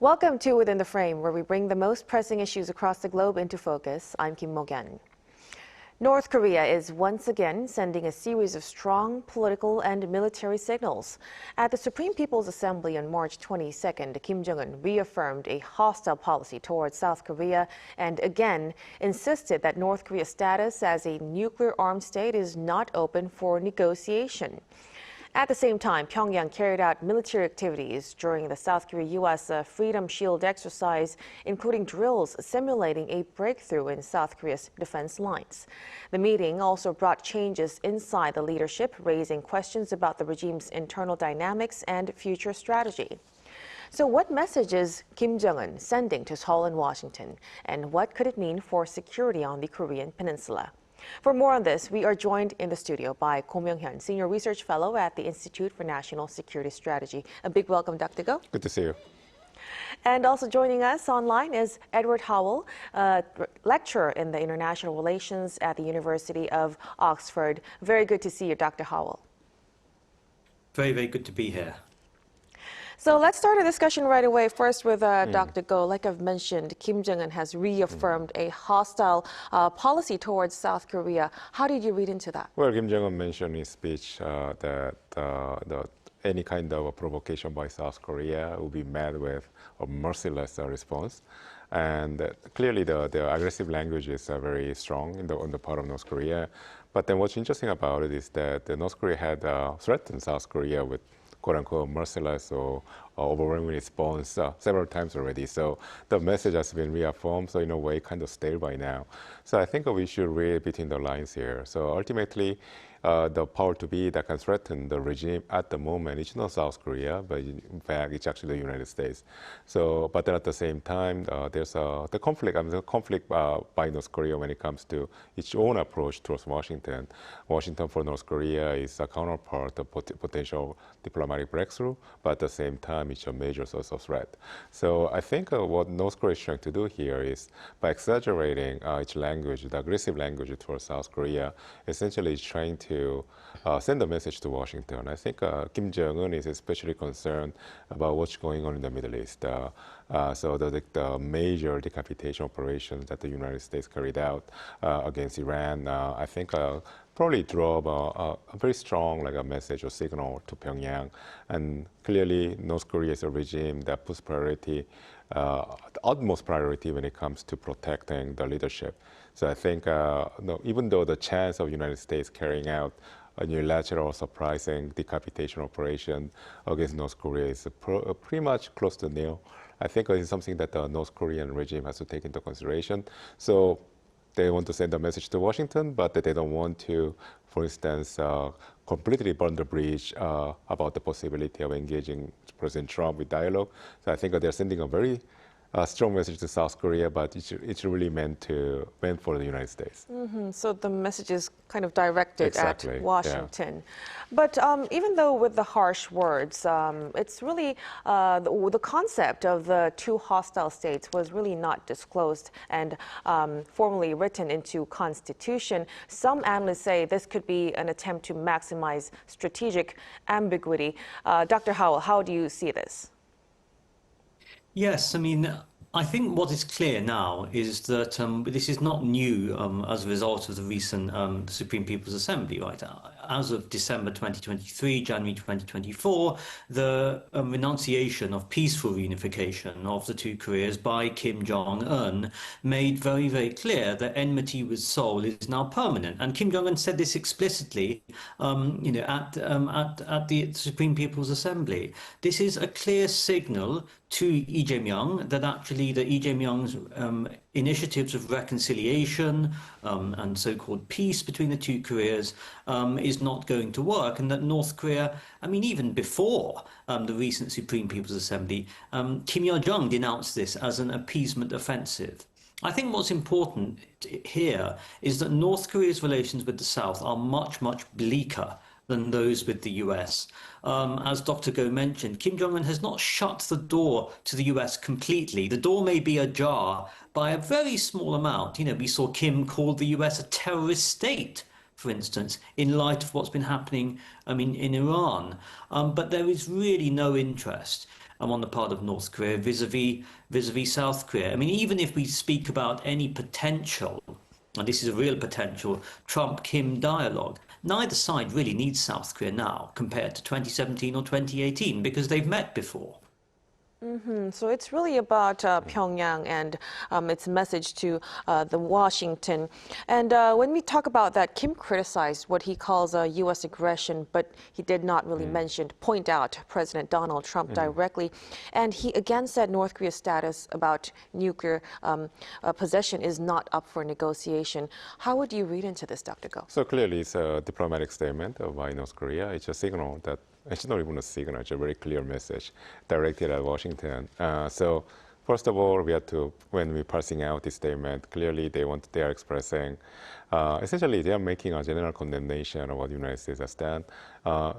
Welcome to Within the Frame, where we bring the most pressing issues across the globe into focus. I'm Kim Mok-yeon. North Korea is once again sending a series of strong political and military signals. At the Supreme People's Assembly on March 22nd, Kim Jong-un reaffirmed a hostile policy towards South Korea and again insisted that North Korea's status as a nuclear-armed state is not open for negotiation. At the same time, Pyongyang carried out military activities during the South Korea-U.S. Freedom Shield exercise, including drills simulating a breakthrough in South Korea's defense lines. The meeting also brought changes inside the leadership, raising questions about the regime's internal dynamics and future strategy. So what message is Kim Jong-un sending to Seoul and Washington, and what could it mean for security on the Korean Peninsula? For more on this, we are joined in the studio by Kim Mok-yeon, Senior Research Fellow at the Institute for National Security Strategy. A big welcome, Dr. Go. Good to see you. And also joining us online is Edward Howell, lecturer in the International Relations at the University of Oxford. Very good to see you, Dr. Howell. Very, very good to be here. So let's start a discussion right away. First with Dr. Go. Like I've mentioned, Kim Jong-un has reaffirmed a hostile policy towards South Korea. How did you read into that? Well, Kim Jong-un mentioned in his speech that any kind of a provocation by South Korea will be met with a merciless response. And clearly the aggressive language is very strong on the part of North Korea. But then what's interesting about it is that North Korea had threatened South Korea with quote-unquote merciless or overwhelming response several times already. So the message has been reaffirmed, so in a way kind of stale by now. So I think we should read between the lines here. So ultimately, the power to be that can threaten the regime at the moment is not South Korea, but in fact it's actually the United States. So, but then at the same time, there's the conflict by North Korea when it comes to its own approach towards Washington. Washington for North Korea is a counterpart of potential diplomatic breakthrough, but at the same time, it's a major source of threat. So I think what North Korea is trying to do here is, by exaggerating its language, the aggressive language towards South Korea, essentially is trying to send a message to Washington. I think Kim Jong-un is especially concerned about what's going on in the Middle East. So the major decapitation operations that the United States carried out against Iran, I think probably drove a very strong a message or signal to Pyongyang. And clearly, North Korea is a regime that puts priority, the utmost priority when it comes to protecting the leadership. So I think even though the chance of the United States carrying out a unilateral, surprising decapitation operation against North Korea is pretty much close to nil, I think it's something that the North Korean regime has to take into consideration. So they want to send a message to Washington, but they don't want to, for instance, completely burn the bridge about the possibility of engaging President Trump with dialogue. So I think they're sending a very strong message to South Korea, but it's really meant for the United States. So the message is kind of directed at Washington. Yeah. But even though with the harsh words, it's really the concept of the two hostile states was really not disclosed and formally written into Constitution. Some analysts say this could be an attempt to maximize strategic ambiguity. Dr. Howell, how do you see this? Yes, I mean, I think what is clear now is that this is not new as a result of the recent Supreme People's Assembly, right? As of December 2023, January 2024, the renunciation of peaceful reunification of the two Koreas by Kim Jong-un made very, very clear that enmity with Seoul is now permanent. And Kim Jong-un said this explicitly, at the Supreme People's Assembly. This is a clear signal to Lee Jae-myung that actually the Lee Jae-myung's initiatives of reconciliation and so-called peace between the two Koreas is not going to work, and that North Korea, I mean, even before the recent Supreme People's Assembly, Kim Yo-jong denounced this as an appeasement offensive. I think what's important here is that North Korea's relations with the South are much, much bleaker than those with the US. As Dr. Go mentioned, Kim Jong-un has not shut the door to the US completely. The door may be ajar by a very small amount. We saw Kim call the US a terrorist state, for instance, in light of what's been happening, in Iran. But there is really no interest. on the part of North Korea vis-a-vis South Korea. I mean, even if we speak about any potential, and this is a real potential, Trump-Kim dialogue, neither side really needs South Korea now compared to 2017 or 2018 because they've met before. So it's really about Pyongyang and its message to the Washington. And when we talk about that, Kim criticized what he calls U.S. aggression, but he did not really point out President Donald Trump directly. And he again said North Korea's status about nuclear possession is not up for negotiation. How would you read into this, Dr. Go? So clearly it's a diplomatic statement by North Korea. It's a signal that it's not even a signal, it's a very clear message directed at Washington. So first of all, we have to, when we're parsing out this statement, clearly they are expressing, essentially they are making a general condemnation of what the United States has done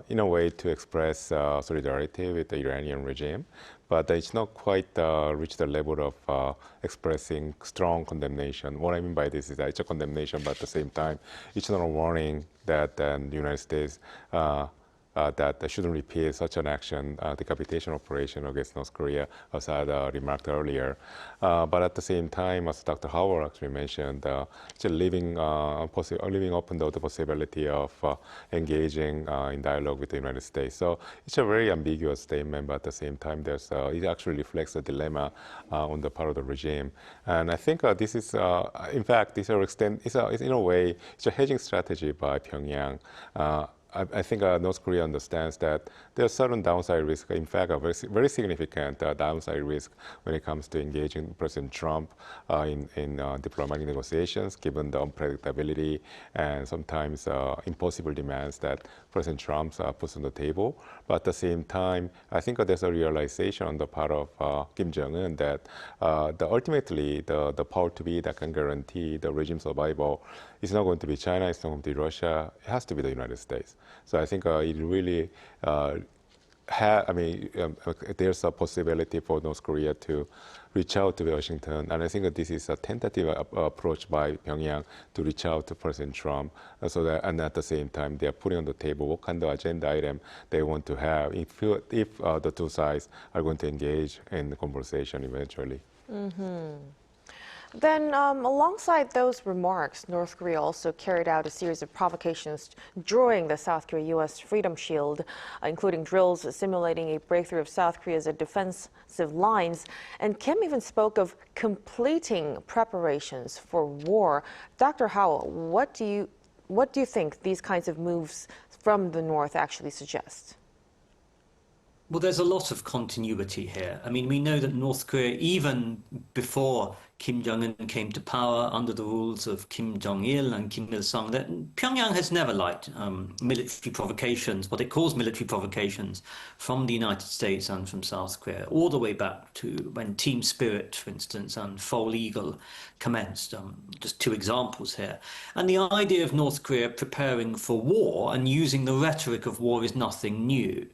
in a way to express solidarity with the Iranian regime. But it's not quite reached the level of expressing strong condemnation. What I mean by this is that it's a condemnation, but at the same time, it's not a warning that the United States that they shouldn't repeat such an action, decapitation operation against North Korea, as I had remarked earlier. But at the same time, as Dr. Howard actually mentioned, it's leaving open the possibility of engaging in dialogue with the United States. So it's a very ambiguous statement, but at the same time, it actually reflects a dilemma on the part of the regime. And I think this is, in fact, in a way, it's a hedging strategy by Pyongyang. I think North Korea understands that there's certain downside risk, in fact, a very significant downside risk when it comes to engaging President Trump in diplomatic negotiations, given the unpredictability and sometimes impossible demands that President Trump puts on the table. But at the same time, I think there's a realization on the part of Kim Jong-un that ultimately the power to be that can guarantee the regime survival is not going to be China, it's not going to be Russia, it has to be the United States. So I think it really, there's a possibility for North Korea to reach out to Washington, and I think that this is a tentative approach by Pyongyang to reach out to President Trump, and at the same time, they are putting on the table what kind of agenda item they want to have if the two sides are going to engage in the conversation eventually. Then, alongside those remarks, North Korea also carried out a series of provocations during the South Korea-U.S. Freedom Shield, including drills simulating a breakthrough of South Korea's defensive lines. And Kim even spoke of completing preparations for war. Dr. Howell, what do you think these kinds of moves from the North actually suggest? Well, there's a lot of continuity here. I mean, we know that North Korea, even before Kim Jong-un came to power under the rules of Kim Jong-il and Kim Il-sung, that Pyongyang has never liked military provocations, what it calls military provocations, from the United States and from South Korea, all the way back to when Team Spirit, for instance, and Foal Eagle commenced. Just two examples here. And the idea of North Korea preparing for war and using the rhetoric of war is nothing new.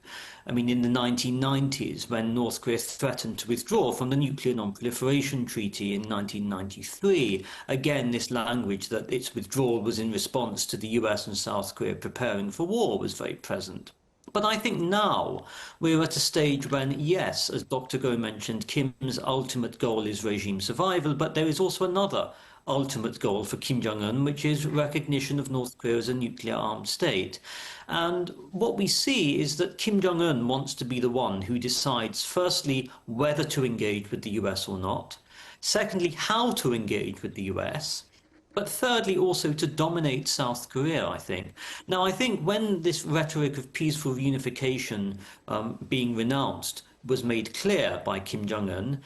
I mean, in the 1990s, when North Korea threatened to withdraw from the Nuclear Non-Proliferation Treaty in 1993, again, this language that its withdrawal was in response to the US and South Korea preparing for war was very present. But I think now we're at a stage when, yes, as Dr. Go mentioned, Kim's ultimate goal is regime survival, but there is also another ultimate goal for Kim Jong-un, which is recognition of North Korea as a nuclear-armed state. And what we see is that Kim Jong-un wants to be the one who decides, firstly, whether to engage with the US or not, secondly, how to engage with the US, but thirdly, also to dominate South Korea, I think. Now, I think when this rhetoric of peaceful reunification being renounced was made clear by Kim Jong-un,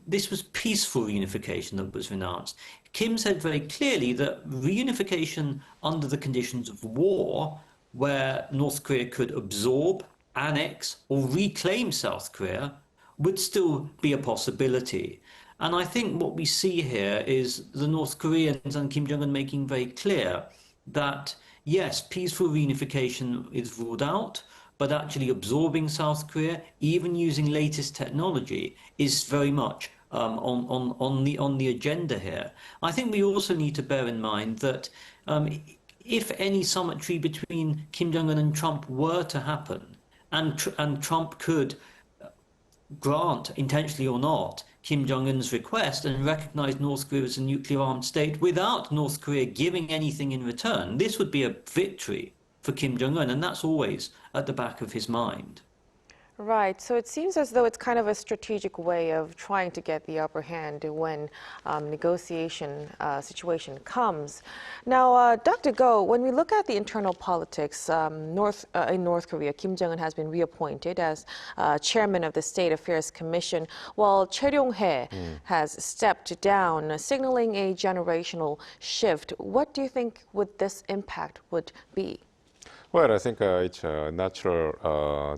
this was peaceful reunification that was renounced. Kim said very clearly that reunification under the conditions of war, where North Korea could absorb, annex, or reclaim South Korea, would still be a possibility. And I think what we see here is the North Koreans and Kim Jong-un making very clear that, yes, peaceful reunification is ruled out, but actually absorbing South Korea, even using latest technology, is very much on the agenda here. I think we also need to bear in mind that if any symmetry between Kim Jong-un and Trump were to happen, and Trump could grant, intentionally or not, Kim Jong-un's request and recognize North Korea as a nuclear-armed state without North Korea giving anything in return, this would be a victory for Kim Jong-un, and that's always at the back of his mind. Right, so it seems as though it's kind of a strategic way of trying to get the upper hand when negotiation situation comes. Now, Dr. Go, when we look at the internal politics in North Korea, Kim Jong-un has been reappointed as chairman of the State Affairs Commission, while Choi Ryong-hae has stepped down, signaling a generational shift. What do you think this impact would be? Well, I think it's a natural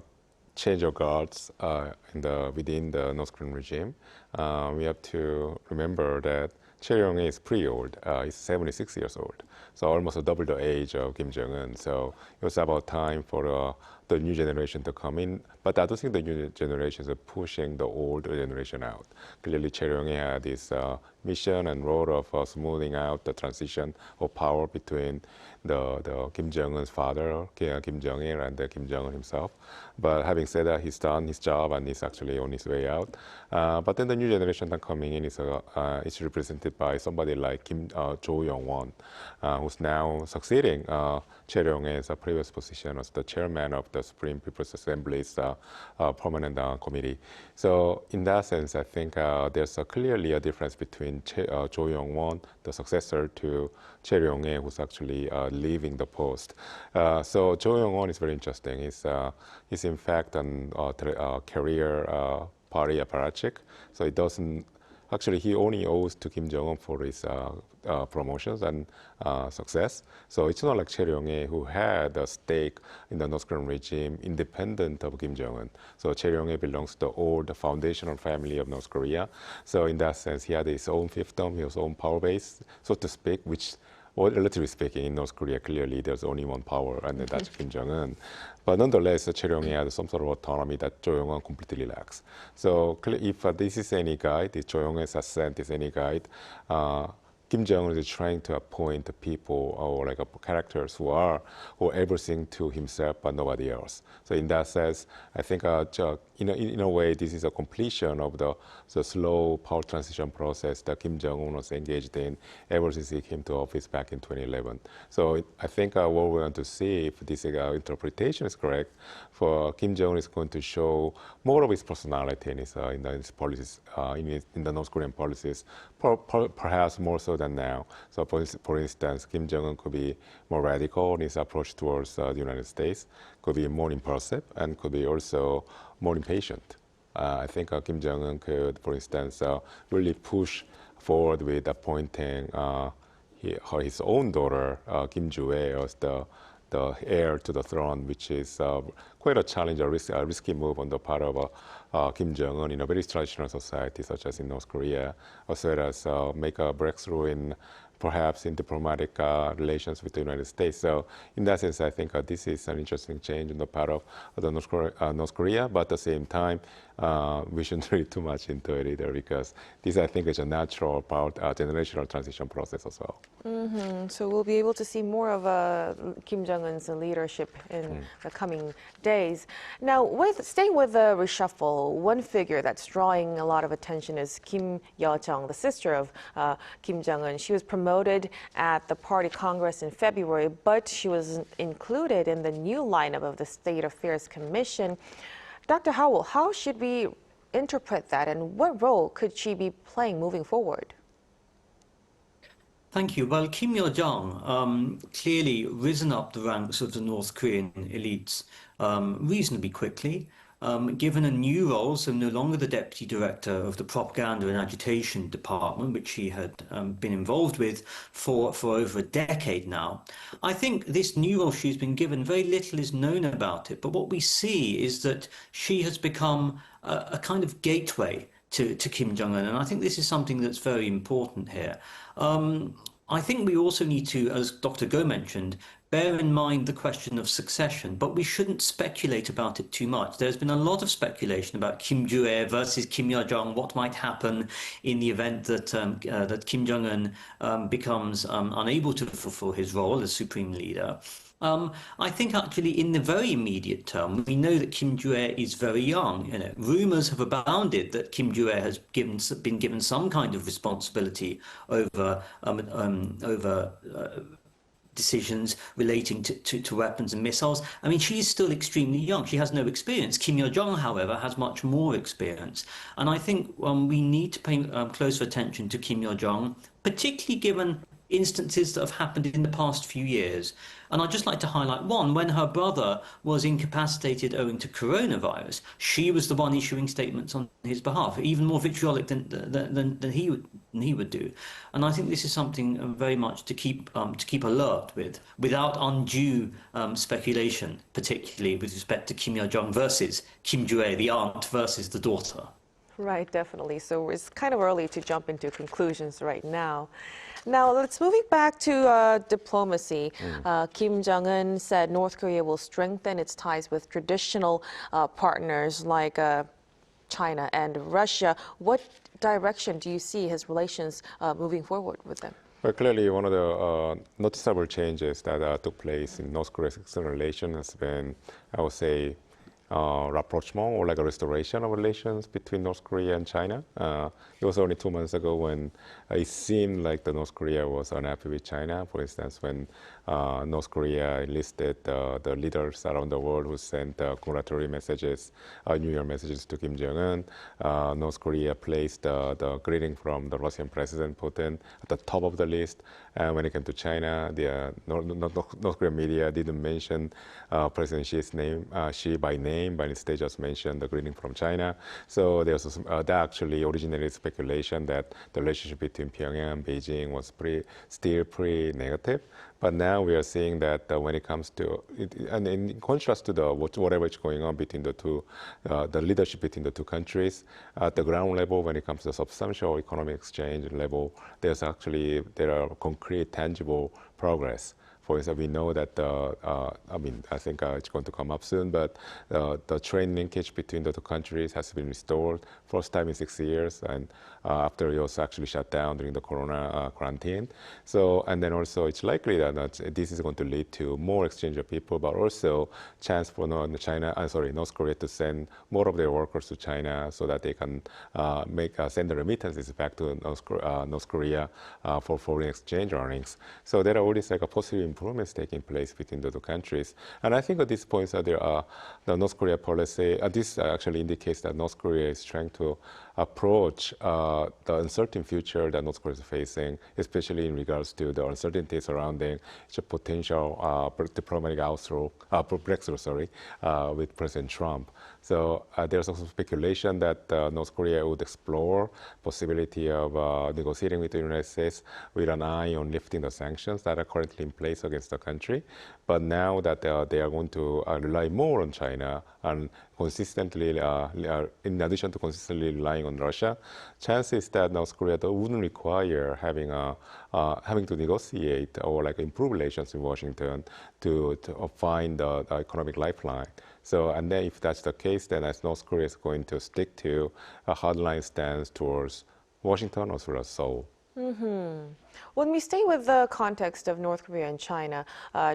change of guards within the North Korean regime. We have to remember that Choi Ryong-hae is pretty old. He's 76 years old, so almost double the age of Kim Jong-un. So it was about time for the new generation to come in. But I don't think the new generations are pushing the old generation out. Clearly, Choi Ryong-hae had this mission and role of smoothing out the transition of power between the Kim Jong-un's father, Kim Jong-il, and Kim Jong-un himself. But having said that, he's done his job and he's actually on his way out. But then the new generation that coming in is represented by somebody like Kim Yo-jong, who's now succeeding Choi Ryong-hae's previous position as the chairman of the Supreme People's Assembly's permanent committee. So in that sense, I think there's clearly a difference between Cho Yong-won, the successor to Choi Ryong-hae, who's actually leaving the post. So Cho Yong-won is very interesting. He's in fact a career party apparatchik. So it doesn't actually, he only owes to Kim Jong-un for his promotions and success. So it's not like Choi Ryong-hae, who had a stake in the North Korean regime independent of Kim Jong-un. So Choi Ryong-hae belongs to the old foundational family of North Korea. So in that sense, he had his own fiefdom, his own power base, so to speak, which, well, relatively speaking, in North Korea, clearly there's only one power, and that's Kim Jong-un. But nonetheless, Choi Ryong-hae had some sort of autonomy that Cho Yong-won completely lacks. So if this is any guide, if Cho Yong-hae's ascent is any guide, Kim Jong-un is trying to appoint people or like characters who are everything to himself but nobody else. So in that sense, I think in a way this is a completion of the slow power transition process that Kim Jong-un was engaged in ever since he came to office back in 2011. So I think what we're going to see, if this interpretation is correct, for Kim Jong-un is going to show more of his personality in his policies, in the North Korean policies, perhaps more so than now. So for instance, Kim Jong-un could be more radical in his approach towards the United States, could be more impulsive, and could be also more impatient. I think Kim Jong-un could, for instance, really push forward with appointing his own daughter, Kim Joo-hae, as the heir to the throne, which is quite a challenge, a risky move on the part of Kim Jong-un in a very traditional society such as in North Korea, as well as make a breakthrough in perhaps in diplomatic relations with the United States. So in that sense, I think this is an interesting change on the part of North Korea, but at the same time, we shouldn't read too much into it either, because this, I think, is a natural generational transition process as well. So we'll be able to see more of Kim Jong-un's leadership in the coming days. Now, staying with the reshuffle, one figure that's drawing a lot of attention is Kim Yo-jong, the sister of Kim Jong-un. She was promoted at the party congress in February, but she was included in the new lineup of the State Affairs Commission. Dr. Howell, how should we interpret that, and what role could she be playing moving forward? Thank you. Well, Kim Yo-jong clearly risen up the ranks of the North Korean elites reasonably quickly, given a new role, so no longer the deputy director of the propaganda and agitation department, which she had been involved with for over a decade now. I think this new role she's been given, very little is known about it, but what we see is that she has become a kind of gateway to Kim Jong-un, and I think this is something that's very important here. I think we also need to, as Dr. Go mentioned, bear in mind the question of succession, but we shouldn't speculate about it too much. There's been a lot of speculation about Kim Joo-hae versus Kim Yo-jong, what might happen in the event that that Kim Jong-un becomes unable to fulfill his role as supreme leader. I think actually in the very immediate term, we know that Kim Jong-un is very young. You know, rumors have abounded that Kim Jong-un has been given some kind of responsibility over decisions relating to weapons and missiles. I mean, she is still extremely young. She has no experience. Kim Yo-jong, however, has much more experience. And I think we need to pay closer attention to Kim Yo-jong, particularly given instances that have happened in the past few years. And I'd just like to highlight one. When her brother was incapacitated owing to coronavirus, she was the one issuing statements on his behalf, even more vitriolic than he would do. And I think this is something very much to keep alert with, without undue speculation, particularly with respect to Kim Yo-jong versus Kim Jong-un, the aunt versus the daughter. Right, definitely. So it's kind of early to jump into conclusions right now. Now, let's moving back to diplomacy. Kim Jong-un said North Korea will strengthen its ties with traditional partners like China and Russia. What direction do you see his relations moving forward with them? Well, clearly, one of the noticeable changes that took place in North Korea's external relations has been, I would say, rapprochement or like a restoration of relations between North Korea and China. It was only 2 months ago when it seemed like the North Korea was unhappy with China. For instance, when North Korea enlisted the leaders around the world who sent congratulatory messages, New Year messages to Kim Jong-un. North Korea placed the greeting from the Russian President Putin at the top of the list. And when it came to China, the North Korean media didn't mention President Xi's name, Xi by name, but instead just mentioned the greeting from China. So there's that actually originated speculation that the relationship between Pyongyang and Beijing was still pretty negative. But now we are seeing that when it comes to, and in contrast to whatever is going on between the two, the leadership between the two countries, at the ground level, when it comes to substantial economic exchange level, there are concrete, tangible progress. For instance, we know that, I think it's going to come up soon, but the train linkage between the two countries has been restored, first time in 6 years, and after it was actually shut down during the corona quarantine. So, and then also it's likely that this is going to lead to more exchange of people, but also chance for North Korea to send more of their workers to China so that they can send the remittances back to North Korea for foreign exchange earnings. So there are all these like a positive improvements taking place between the two countries. And I think at this point, the North Korea policy, this actually indicates that North Korea is trying to approach the uncertain future that North Korea is facing, especially in regards to the uncertainty surrounding the potential diplomatic breakthrough, with President Trump. So there's also speculation that North Korea would explore possibility of negotiating with the United States with an eye on lifting the sanctions that are currently in place against the country. But now that they are going to rely more on China and consistently, in addition to consistently relying on Russia, chances that North Korea wouldn't require having to negotiate or like improve relations with Washington to find the economic lifeline. So, and then if that's the case, then as North Korea is going to stick to a hardline stance towards Washington as well as Seoul. When we stay with the context of North Korea and China,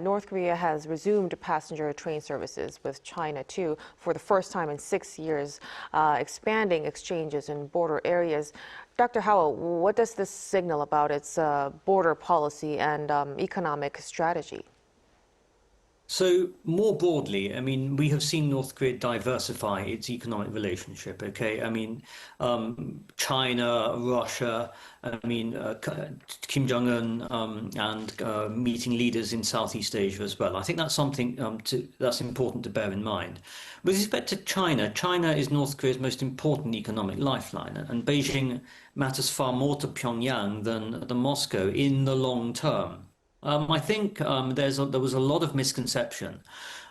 North Korea has resumed passenger train services with China too for the first time in 6 years, expanding exchanges in border areas. Dr. Howell, what does this signal about its border policy and economic strategy? So more broadly, I mean, we have seen North Korea diversify its economic relationship, okay? I mean, China, Russia, Kim Jong-un and meeting leaders in Southeast Asia as well. I think that's something that's important to bear in mind. With respect to China, China is North Korea's most important economic lifeline, and Beijing matters far more to Pyongyang than Moscow in the long term. I think there was a lot of misconception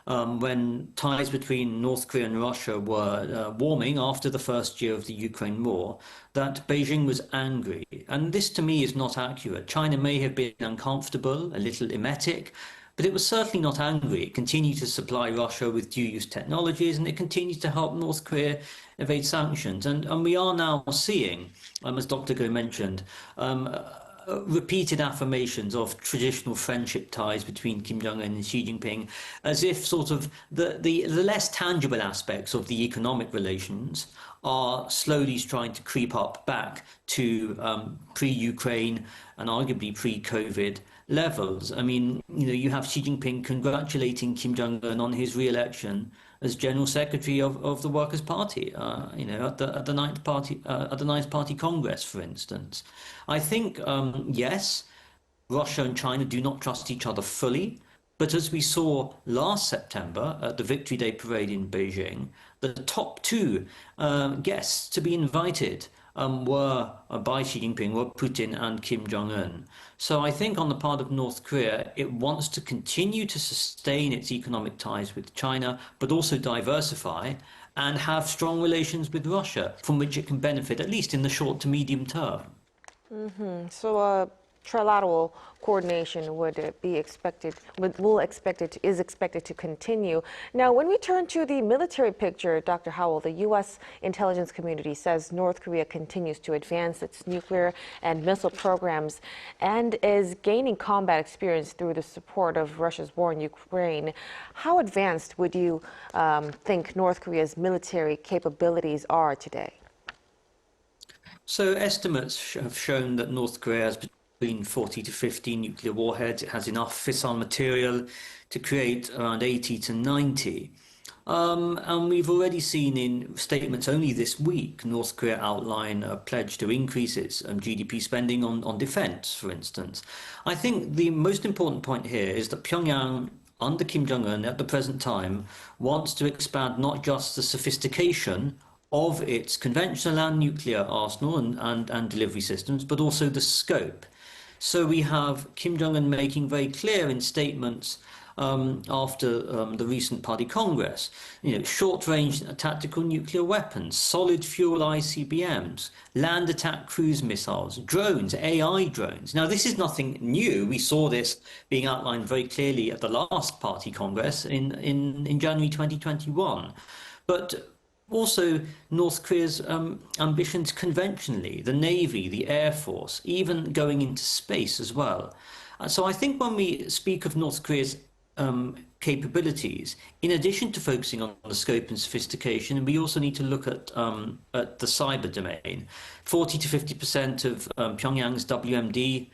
when ties between North Korea and Russia were warming after the first year of the Ukraine war, that Beijing was angry. And this to me is not accurate. China may have been uncomfortable, a little emetic, but it was certainly not angry. It continued to supply Russia with dual-use technologies, and it continued to help North Korea evade sanctions. And we are now seeing, as Dr. Go mentioned, repeated affirmations of traditional friendship ties between Kim Jong-un and Xi Jinping, as if sort of the less tangible aspects of the economic relations are slowly trying to creep up back to pre-Ukraine and arguably pre-COVID levels. I mean, you have Xi Jinping congratulating Kim Jong-un on his re-election as General Secretary of the Workers' Party, at the Ninth Party Congress, for instance. I think, yes, Russia and China do not trust each other fully, but as we saw last September at the Victory Day parade in Beijing, the top two guests to be invited by Xi Jinping were Putin and Kim Jong-un. So I think on the part of North Korea, it wants to continue to sustain its economic ties with China, but also diversify and have strong relations with Russia, from which it can benefit, at least in the short to medium term. So trilateral coordination would be expected, is expected to continue. Now, when we turn to the military picture, Dr. Howell, the U.S. intelligence community says North Korea continues to advance its nuclear and missile programs and is gaining combat experience through the support of Russia's war in Ukraine. How advanced would you think North Korea's military capabilities are today? So estimates have shown that North Korea has between 40 to 50 nuclear warheads. It has enough fissile material to create around 80 to 90. And we've already seen in statements only this week, North Korea outline a pledge to increase its GDP spending on defense, for instance. I think the most important point here is that Pyongyang, under Kim Jong-un at the present time, wants to expand not just the sophistication of its conventional and nuclear arsenal and delivery systems, but also the scope. So we have Kim Jong-un making very clear in statements after the recent Party Congress, short-range tactical nuclear weapons, solid fuel ICBMs, land attack cruise missiles, drones, AI drones. Now, this is nothing new. We saw this being outlined very clearly at the last Party Congress in January 2021. But also, North Korea's ambitions conventionally, the Navy, the Air Force, even going into space as well. So I think when we speak of North Korea's capabilities, in addition to focusing on the scope and sophistication, we also need to look at the cyber domain. 40 to 50% of Pyongyang's WMD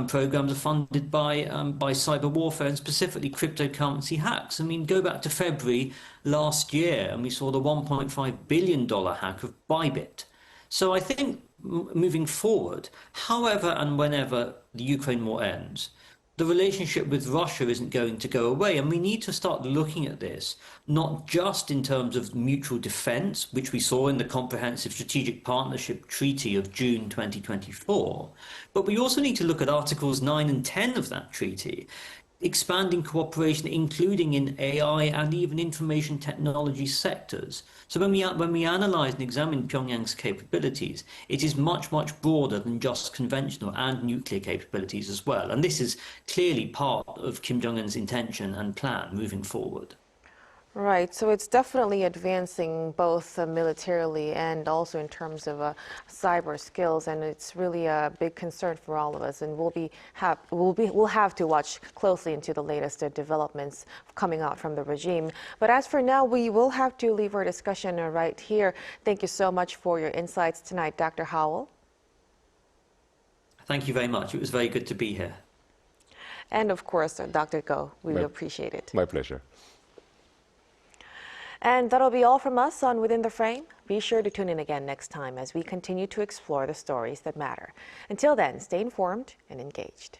programs are funded by cyber warfare and specifically cryptocurrency hacks. I mean, go back to February last year and we saw the $1.5 billion hack of Bybit. So I think moving forward, however and whenever the Ukraine war ends, the relationship with Russia isn't going to go away. And we need to start looking at this, not just in terms of mutual defense, which we saw in the Comprehensive Strategic Partnership Treaty of June 2024, but we also need to look at Articles 9 and 10 of that treaty, expanding cooperation, including in AI and even information technology sectors. So when we analyze and examine Pyongyang's capabilities, it is much, much broader than just conventional and nuclear capabilities as well. And this is clearly part of Kim Jong-un's intention and plan moving forward. Right, so it's definitely advancing both militarily and also in terms of cyber skills, and it's really a big concern for all of us. And we'll have to watch closely into the latest developments coming out from the regime. But as for now, we will have to leave our discussion right here. Thank you so much for your insights tonight, Dr. Howell. Thank you very much. It was very good to be here. And of course, Dr. Go, we appreciate it. My pleasure. And that'll be all from us on Within the Frame. Be sure to tune in again next time as we continue to explore the stories that matter. Until then, stay informed and engaged.